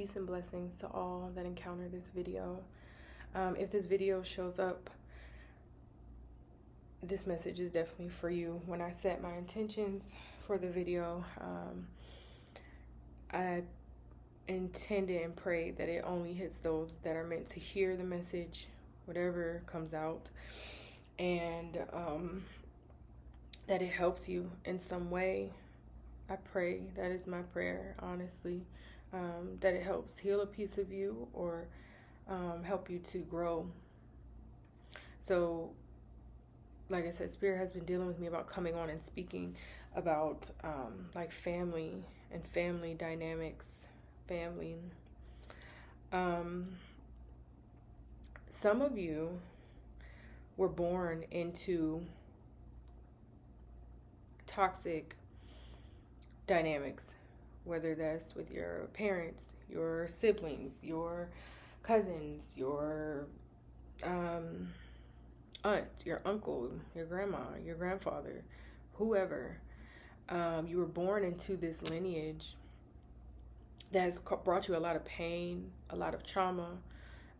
Peace and blessings to all that encounter this video. If this video shows up, this message is definitely for you. When I set my intentions for the video, I intended and prayed that it only hits those that are meant to hear the message, whatever comes out, and that it helps you in some way. I pray, that is my prayer, honestly, that it helps heal a piece of you or help you to grow. So, like I said, Spirit has been dealing with me about coming on and speaking about like family and family dynamics, family. Some of you were born into toxic dynamics, whether that's with your parents, your siblings, your cousins, your aunt, your uncle, your grandma, your grandfather, whoever. You were born into this lineage that has brought you a lot of pain, a lot of trauma,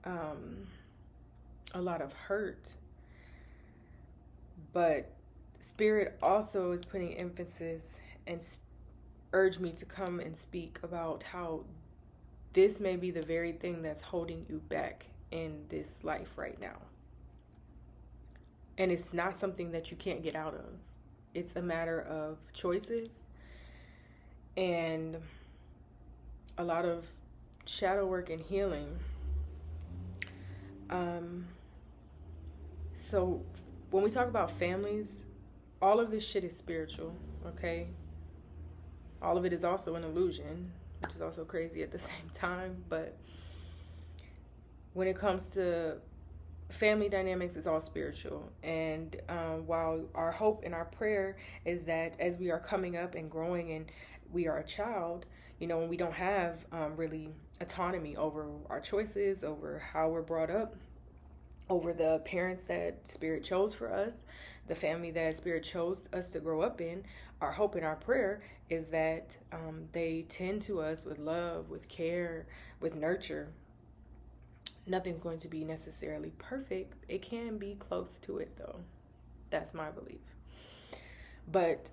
a lot of hurt. But Spirit also is putting emphasis and urged me to come and speak about how this may be the very thing that's holding you back in this life right now. And it's not something that you can't get out of. It's a matter of choices and a lot of shadow work and healing. So when we talk about families, all of this shit is spiritual, okay? All of it is also an illusion, which is also crazy at the same time. But when it comes to family dynamics, it's all spiritual. And while our hope and our prayer is that as we are coming up and growing and we are a child, you know, when we don't have really autonomy over our choices, over how we're brought up, over the parents that Spirit chose for us, the family that Spirit chose us to grow up in, our hope and our prayer is that they tend to us with love, with care, with nurture. Nothing's going to be necessarily perfect. It can be close to it, though. That's my belief. But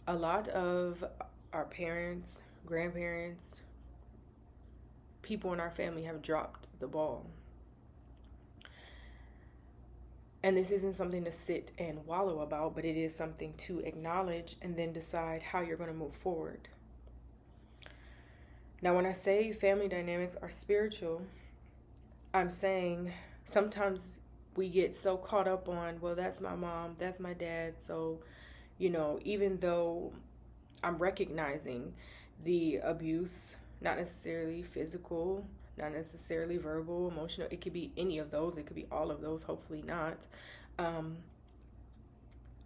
a lot of our parents, grandparents, people in our family have dropped the ball. And this isn't something to sit and wallow about, but it is something to acknowledge and then decide how you're going to move forward. Now, when I say family dynamics are spiritual, I'm saying sometimes we get so caught up on, well, that's my mom, that's my dad. So, you know, even though I'm recognizing the abuse, not necessarily physical, not necessarily verbal, emotional. It could be any of those. It could be all of those. Hopefully not.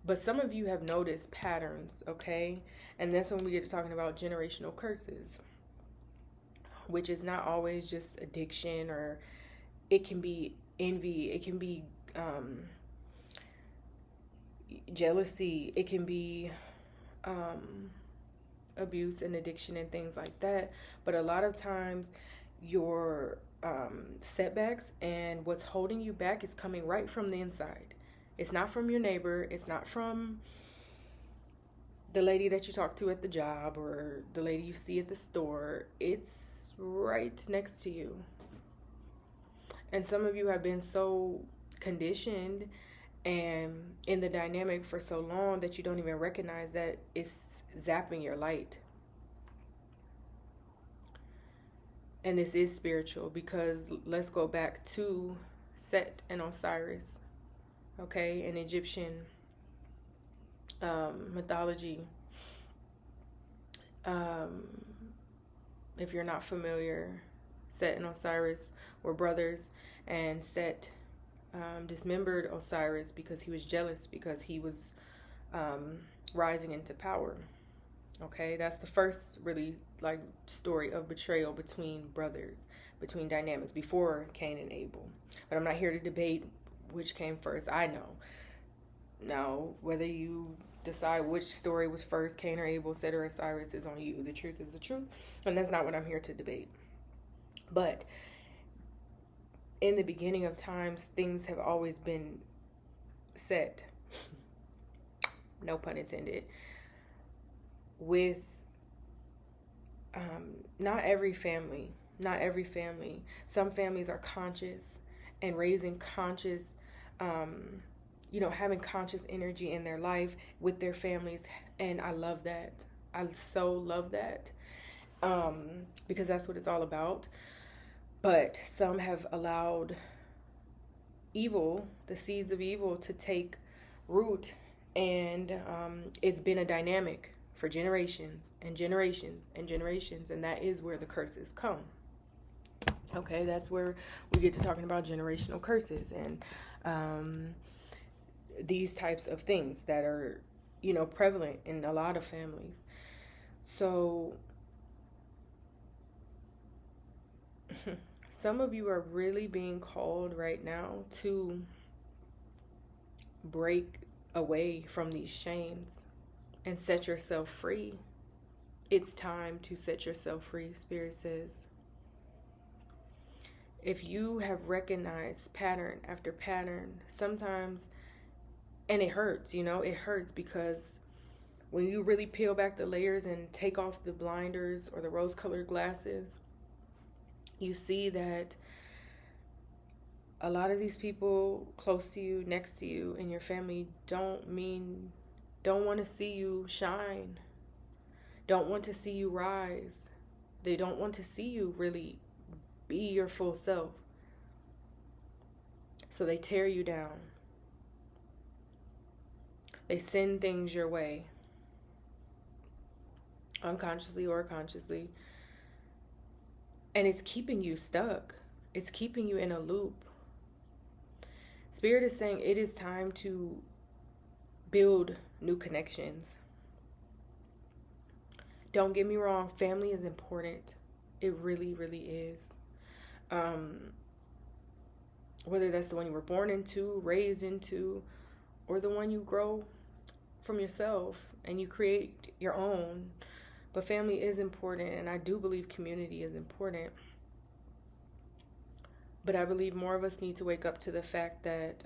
But some of you have noticed patterns, okay? And that's when we get to talking about generational curses, which is not always just addiction, or it can be envy. It can be jealousy. It can be abuse and addiction and things like that. But a lot of times your setbacks and what's holding you back is coming right from the inside. It's not from your neighbor. It's not from the lady that you talk to at the job or the lady you see at the store. It's right next to you. And some of you have been so conditioned and in the dynamic for so long that you don't even recognize that it's zapping your light. And this is spiritual, because let's go back to Set and Osiris, okay, in Egyptian mythology. If you're not familiar, Set and Osiris were brothers, and Set dismembered Osiris because he was jealous, because he was rising into power. Okay, that's the first really like story of betrayal between brothers, between dynamics, before Cain and Abel. But I'm not here to debate which came first. I know. Now, whether you decide which story was first, Cain or Abel, etc. Cyrus, is on you. The truth is the truth. And that's not what I'm here to debate. But in the beginning of times, things have always been set, no pun intended, with not every family. Some families are conscious and raising conscious, having conscious energy in their life with their families. And I love that. I so love that, because that's what it's all about. But some have allowed evil, the seeds of evil, to take root, and it's been a dynamic for generations and generations and generations, and that is where the curses come. Okay, that's where we get to talking about generational curses and these types of things that are, prevalent in a lot of families. So some of you are really being called right now to break away from these chains and set yourself free. It's time to set yourself free, Spirit says. If you have recognized pattern after pattern, sometimes, and it hurts, it hurts, because when you really peel back the layers and take off the blinders or the rose-colored glasses, you see that a lot of these people close to you, next to you, in your family don't want to see you shine, don't want to see you rise. They don't want to see you really be your full self. So they tear you down. They send things your way, unconsciously or consciously. And it's keeping you stuck. It's keeping you in a loop. Spirit is saying it is time to build new connections. Don't get me wrong, family is important. It really, really is. Whether that's the one you were born into, raised into, or the one you grow from yourself and you create your own. But family is important, and I do believe community is important. But I believe more of us need to wake up to the fact that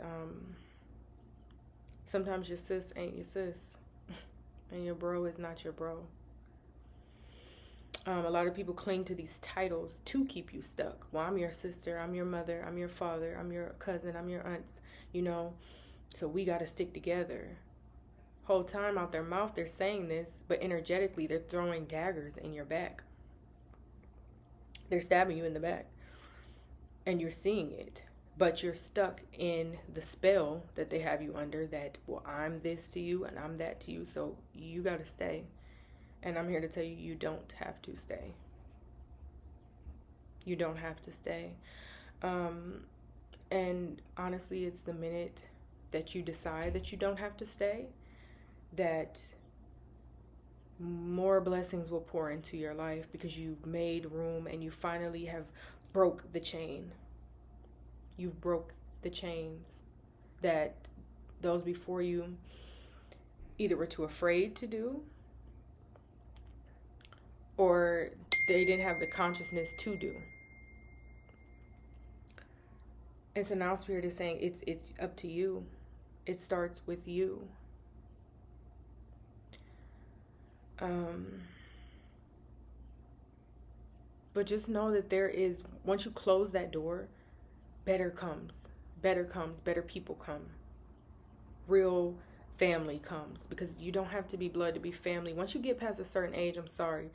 sometimes your sis ain't your sis, and your bro is not your bro. A lot of people cling to these titles to keep you stuck. Well, I'm your sister, I'm your mother, I'm your father, I'm your cousin, I'm your aunt, so we got to stick together. Whole time out their mouth they're saying this, but energetically they're throwing daggers in your back. They're stabbing you in the back, and you're seeing it, but you're stuck in the spell that they have you under, that, well, I'm this to you and I'm that to you, so you got to stay. And I'm here to tell you, you don't have to stay. You don't have to stay. And honestly, it's the minute that you decide that you don't have to stay that more blessings will pour into your life, because you've made room and you finally have broke the chain. You've broke the chains that those before you either were too afraid to do, or they didn't have the consciousness to do. And so now Spirit is saying it's up to you. It starts with you. But just know that there is, once you close that door, better comes, better people come. Real family comes, because you don't have to be blood to be family. Once you get past a certain age, I'm sorry,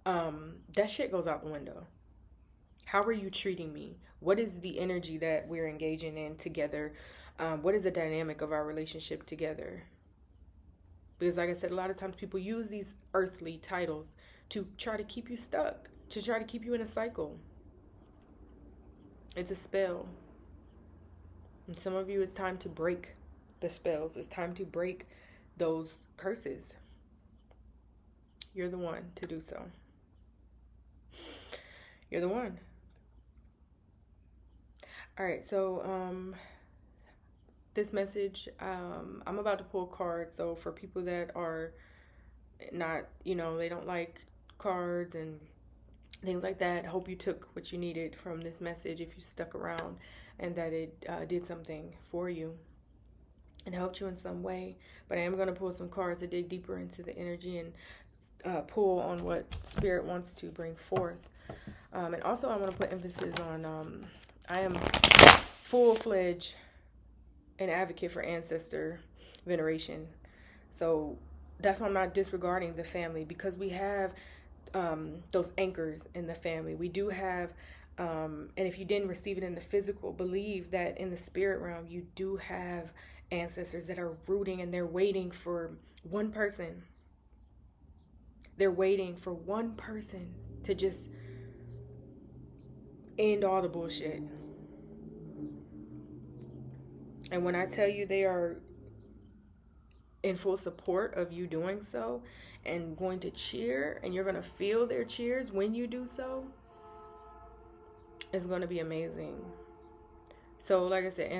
that shit goes out the window. How are you treating me? What is the energy that we're engaging in together? What is the dynamic of our relationship together? Because like I said, a lot of times people use these earthly titles to try to keep you stuck, to try to keep you in a cycle. It's a spell. And some of you, it's time to break the spells. It's time to break those curses. You're the one to do so. You're the one. All right, so this message. I'm about to pull cards. So for people that are not, they don't like cards and things like that, I hope you took what you needed from this message if you stuck around, and that it did something for you and helped you in some way. But I am going to pull some cards to dig deeper into the energy and pull on what Spirit wants to bring forth. And also I want to put emphasis on I am full-fledged an advocate for ancestor veneration. So that's why I'm not disregarding the family, because we have those anchors in the family. We do have, and if you didn't receive it in the physical, believe that in the spirit realm, you do have ancestors that are rooting, and they're waiting for one person. They're waiting for one person to just end all the bullshit. And when I tell you they are in full support of you doing so and going to cheer, and you're going to feel their cheers when you do so, it's going to be amazing. So like I said,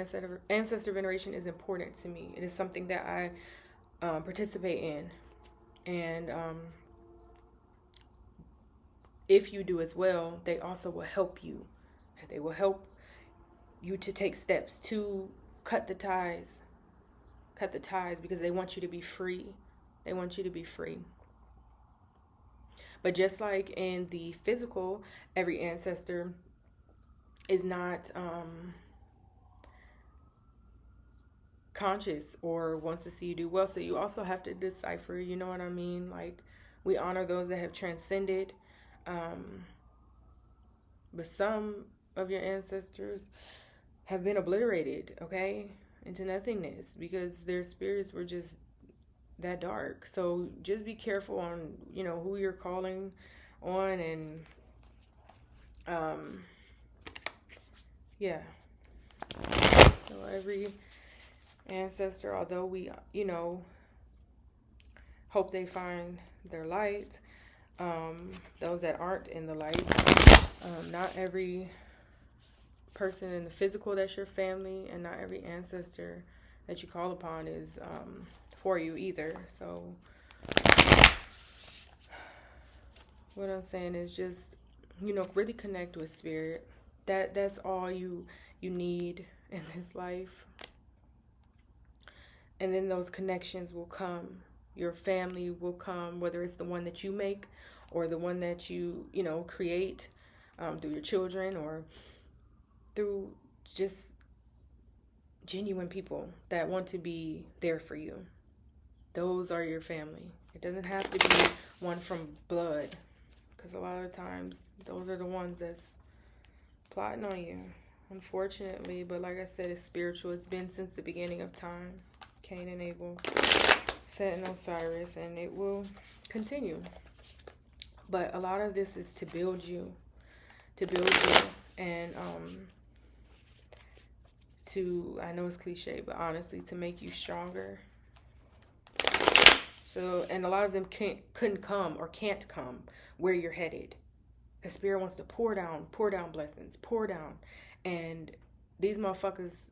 ancestor veneration is important to me. It is something that I participate in. And if you do as well, they also will help you. They will help you to take steps to cut the ties, because they want you to be free. They want you to be free. But just like in the physical, every ancestor is not conscious or wants to see you do well. So you also have to decipher, you know what I mean? Like, we honor those that have transcended. But some of your ancestors have been obliterated, okay, into nothingness, because their spirits were just that dark. So just be careful on, who you're calling on, and yeah. So every ancestor, although we, hope they find their light, those that aren't in the light, not every person in the physical that's your family, and not every ancestor that you call upon is for you either. So what I'm saying is just, really connect with spirit. That's all you need in this life. And then those connections will come. Your family will come, whether it's the one that you make or the one that you create through your children, or through just genuine people that want to be there for you. Those are your family. It doesn't have to be one from blood, because a lot of times those are the ones that's plotting on you, unfortunately. But like I said, it's spiritual. It's been since the beginning of time. Cain and Abel, Set and Osiris, and it will continue. But a lot of this is to build you, and I know it's cliche, but honestly, to make you stronger. So, and a lot of them couldn't come or can't come where you're headed. The spirit wants to pour down blessings, pour down. And these motherfuckers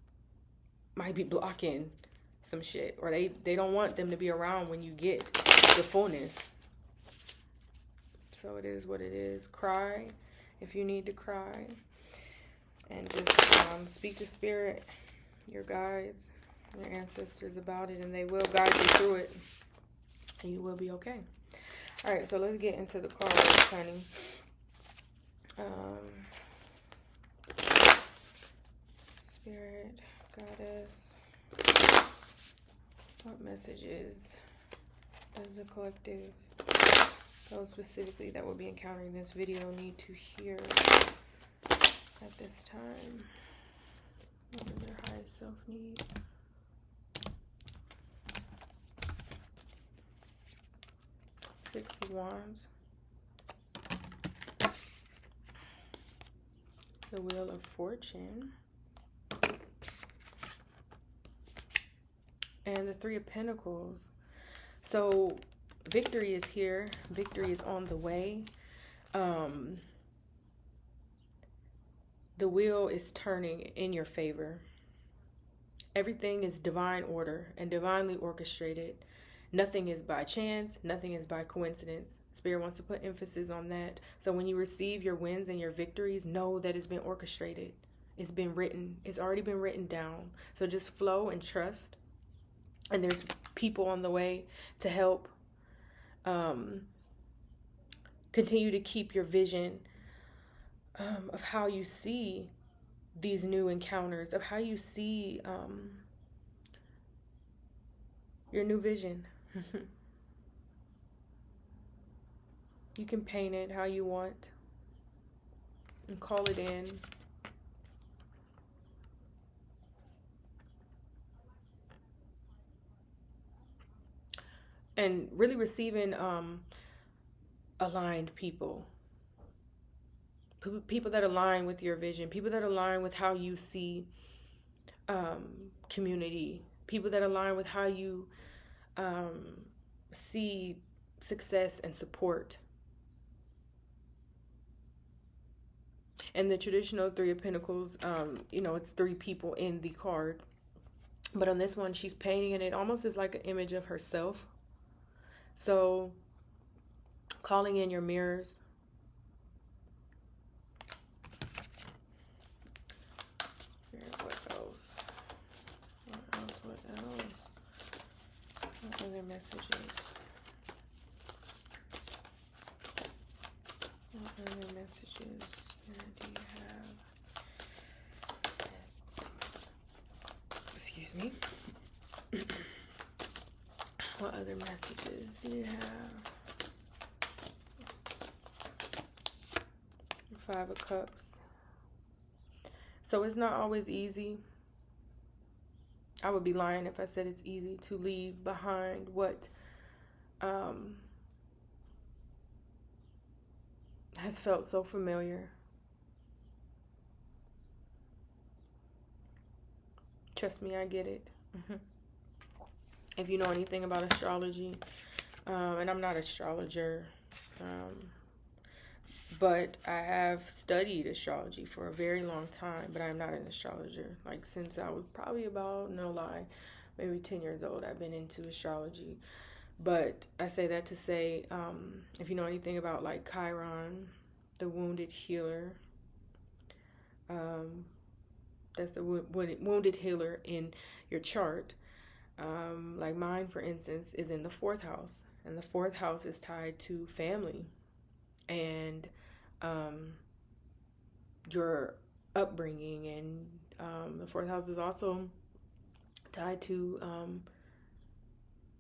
might be blocking some shit, or they don't want them to be around when you get the fullness. So it is what it is. Cry if you need to cry. And just speak to spirit, your guides, your ancestors about it, and they will guide you through it. And you will be okay. All right, so let's get into the cards, honey. Spirit, goddess, what messages does the collective, those specifically that will be encountering this video, need to hear at this time? What does their highest self need? Six of Wands. The Wheel of Fortune. And the Three of Pentacles. So victory is here. Victory is on the way. The wheel is turning in your favor. Everything is divine order and divinely orchestrated. Nothing is by chance. Nothing is by coincidence. Spirit wants to put emphasis on that. So when you receive your wins and your victories, know that it's been orchestrated. It's been written. It's already been written down. So just flow and trust. And there's people on the way to help continue to keep your vision of how you see these new encounters, of how you see your new vision. You can paint it how you want and call it in. And really receiving aligned people. People that align with your vision. People that align with how you see community. People that align with how you see success and support. And the traditional Three of Pentacles, it's 3 people in the card. But on this one, she's painting, and it almost is like an image of herself. So, calling in your mirrors. What else? What other messages? What other messages do you have? Excuse me. What other messages do you have? 5 of Cups. So it's not always easy. I would be lying if I said it's easy to leave behind what has felt so familiar. Trust me, I get it. If you know anything about astrology, and I'm not an astrologer, but I have studied astrology for a very long time, but I'm not an astrologer. Like, since I was probably about, no lie, maybe 10 years old, I've been into astrology. But I say that to say, if you know anything about, like, Chiron, the wounded healer, that's the wounded healer in your chart. Like mine, for instance, is in the 4th house. And the 4th house is tied to family. And your upbringing, and the 4th house is also tied to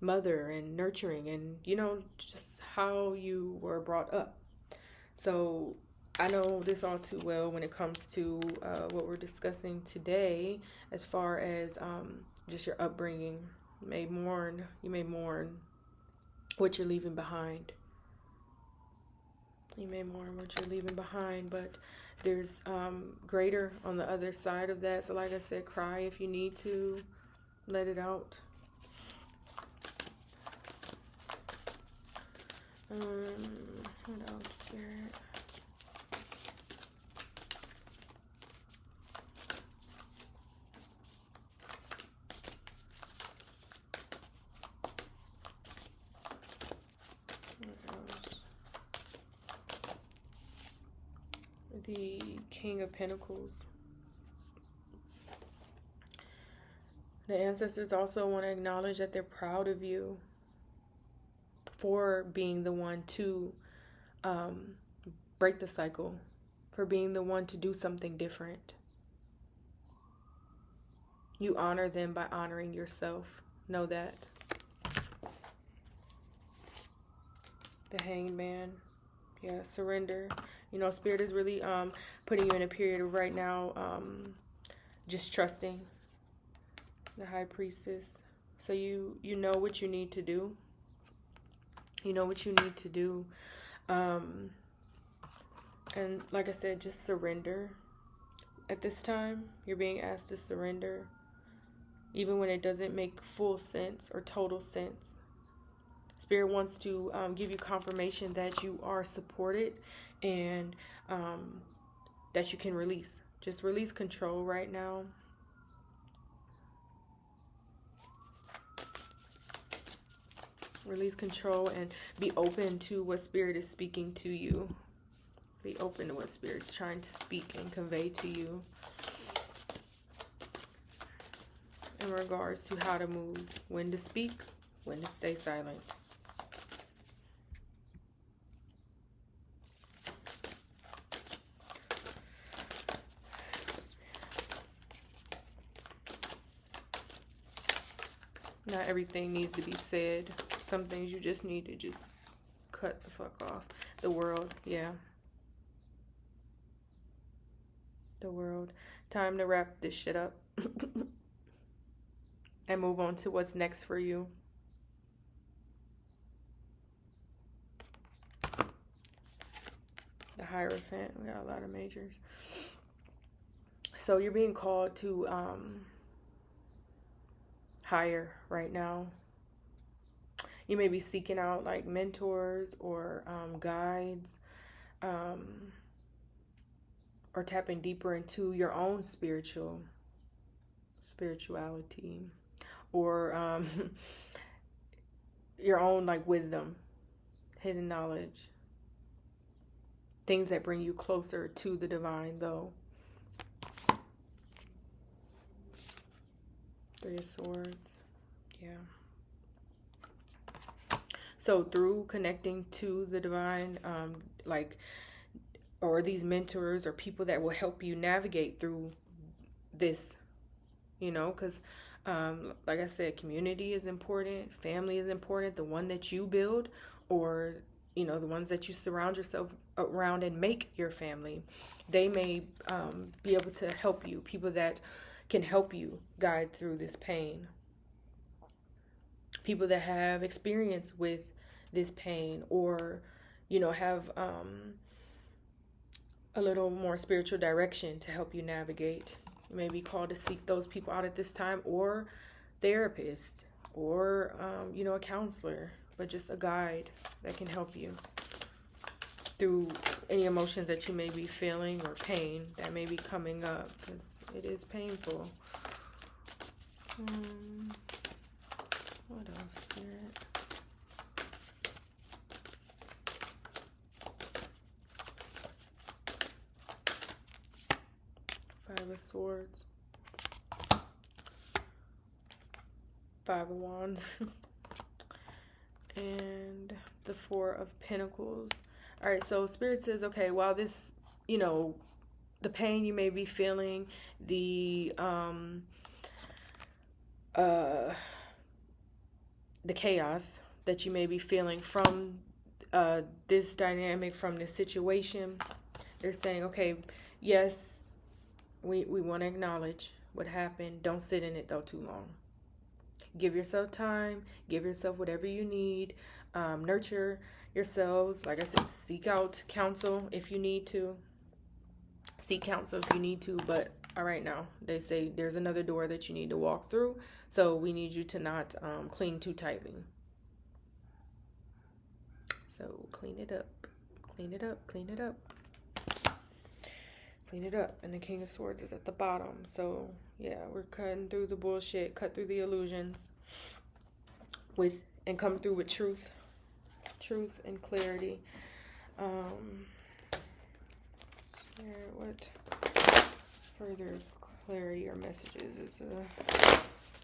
mother and nurturing, and just how you were brought up. So I know this all too well when it comes to what we're discussing today, as far as just your upbringing. You may mourn what you're leaving behind. You may mourn what you're leaving behind, but there's greater on the other side of that. So like I said, cry if you need to. Let it out. What else, Spirit? The King of Pentacles. The ancestors also want to acknowledge that they're proud of you for being the one to break the cycle, for being the one to do something different. You honor them by honoring yourself. Know that. The Hanged Man. Yeah, surrender. Spirit is really putting you in a period of right now just trusting. The High Priestess. So you know what you need to do. You know what you need to do. And like I said, just surrender. At this time, you're being asked to surrender. Even when it doesn't make full sense or total sense. Spirit wants to give you confirmation that you are supported and that you can release. Just release control right now. Release control and be open to what Spirit is speaking to you. Be open to what Spirit's trying to speak and convey to you in regards to how to move, when to speak, when to stay silent. Not everything needs to be said. Some things you just need to just cut the fuck off. The world, yeah. The world. Time to wrap this shit up. And move on to what's next for you. The Hierophant. We got a lot of majors. So you're being called to higher right now. You may be seeking out like mentors or guides, or tapping deeper into your own spirituality, or your own like wisdom, hidden knowledge, things that bring you closer to the divine though. Three of Swords. Yeah. So through connecting to the divine, or these mentors or people that will help you navigate through this, because like I said, community is important, family is important, the one that you build, or the ones that you surround yourself around and make your family. They may be able to help you, people that can help you guide through this pain. People that have experience with this pain, or, have a little more spiritual direction to help you navigate. You may be called to seek those people out at this time, or therapist, or, a counselor, but just a guide that can help you through any emotions that you may be feeling or pain that may be coming up, because it is painful. What else, Spirit? Five of Swords. Five of Wands. And the Four of Pentacles. All right, so Spirit says, okay, while this, the pain you may be feeling, the chaos that you may be feeling from this dynamic, from this situation, they're saying, okay, yes, we want to acknowledge what happened. Don't sit in it though too long. Give yourself time. Give yourself whatever you need. Nurture yourselves. Like I said, seek out counsel if you need to. Seek counsel if you need to. But all right, now they say there's another door that you need to walk through. So we need you to not cling too tightly. So clean it up. Clean it up. Clean it up. Clean it up. And the King of Swords is at the bottom. So yeah, we're cutting through the bullshit, cut through the illusions and come through with truth and clarity. What further clarity or messages is a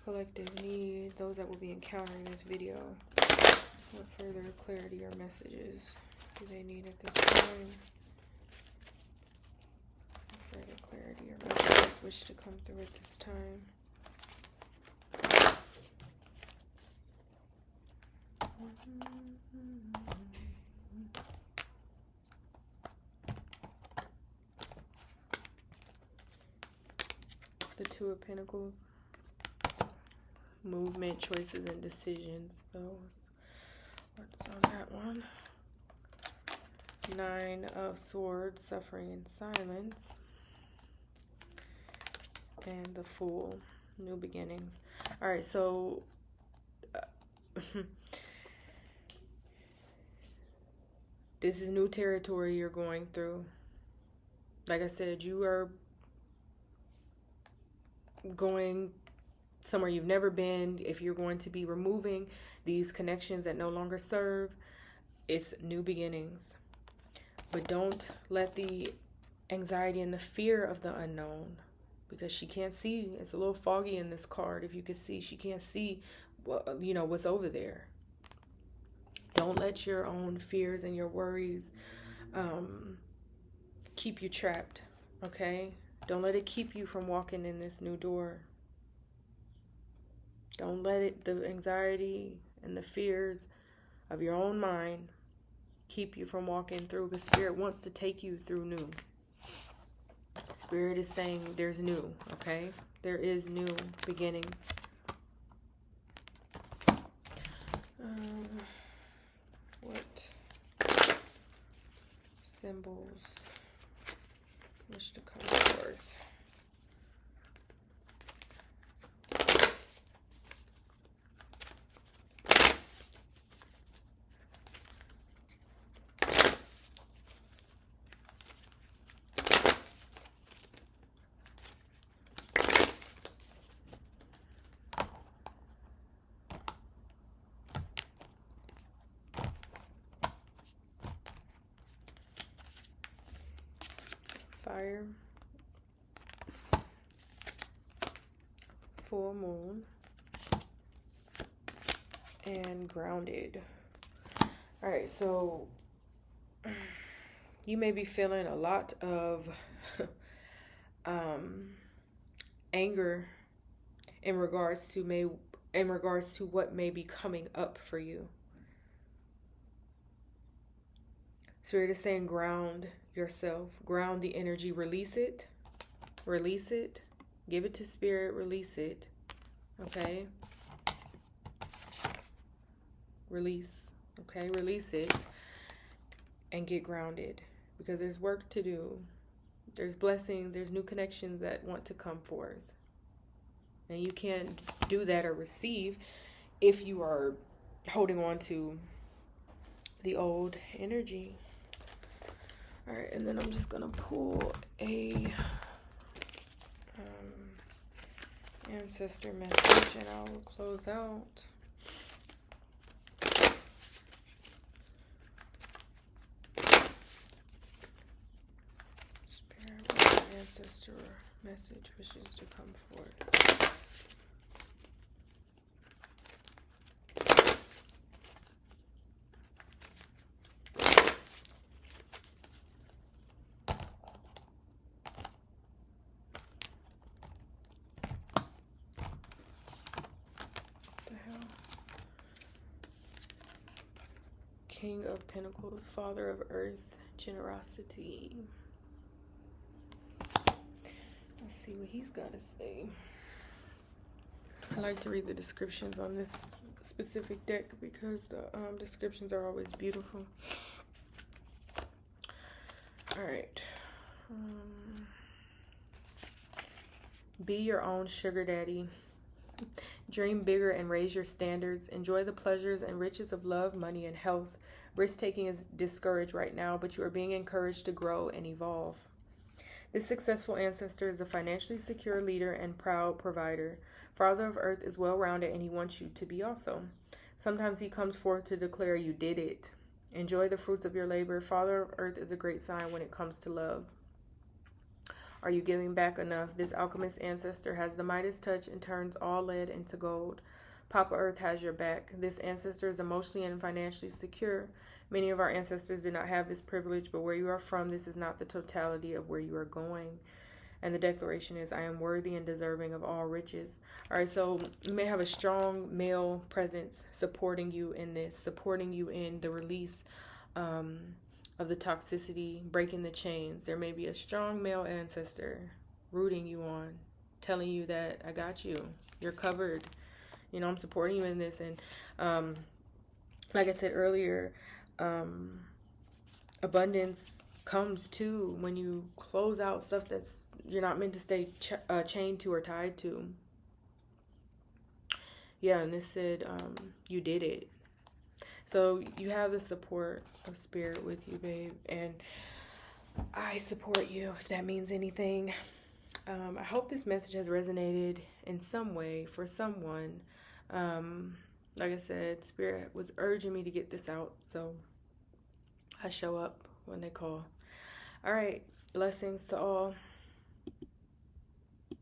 collective need? Those that will be encountering this video. What further clarity or messages do they need at this time? What further clarity or messages wish to come through at this time? The Two of Pentacles. Movement, choices, and decisions. What's on that one? Nine of Swords, suffering in silence. And the Fool, new beginnings. All right, so this is new territory you're going through. Like I said, you are going somewhere you've never been. If you're going to be removing these connections that no longer serve, it's new beginnings. But don't let the anxiety and the fear of the unknown, because she can't see. It's a little foggy in this card. If you could see, she can't see what's over there. Don't let your own fears and your worries keep you trapped, okay? Don't let it keep you from walking in this new door. Don't let the anxiety and the fears of your own mind keep you from walking through, because Spirit wants to take you through new. Spirit is saying there's new, okay? There is new beginnings. What symbols wish to come forth? Fire, full moon, and grounded. All right, so you may be feeling a lot of anger in regards to what may be coming up for you. Spirit is saying ground yourself, ground the energy, release it, give it to Spirit, release it, okay? Release it, and get grounded, because there's work to do. There's blessings, there's new connections that want to come forth. And you can't do that or receive if you are holding on to the old energy. All right, and then I'm just gonna pull a ancestor message, and I will close out. Spirit, what ancestor message wishes to come forward? King of Pentacles, Father of Earth, generosity. Let's see what he's got to say. I like to read the descriptions on this specific deck because the descriptions are always beautiful. All right. Be your own sugar daddy. Dream bigger and raise your standards. Enjoy the pleasures and riches of love, money, and health. Risk-taking is discouraged right now, but you are being encouraged to grow and evolve. This successful ancestor is a financially secure leader and proud provider. Father of Earth is well-rounded, and he wants you to be also. Sometimes he comes forth to declare you did it. Enjoy the fruits of your labor. Father of Earth is a great sign when it comes to love. Are you giving back enough? This alchemist ancestor has the Midas touch and turns all lead into gold. Papa Earth has your back. This ancestor is emotionally and financially secure. Many of our ancestors did not have this privilege, but where you are from, this is not the totality of where you are going. And the declaration is, I am worthy and deserving of all riches. All right, so you may have a strong male presence supporting you in this, supporting you in the release of the toxicity, breaking the chains. There may be a strong male ancestor rooting you on, telling you that I got you, you're covered, I'm supporting you in this. And like I said earlier, abundance comes too when you close out stuff that's you're not meant to stay chained to or tied to. Yeah, and this said you did it. So you have the support of Spirit with you, babe. And I support you, if that means anything. I hope this message has resonated in some way for someone. Like I said, Spirit was urging me to get this out, so I show up when they call. All right, blessings to all.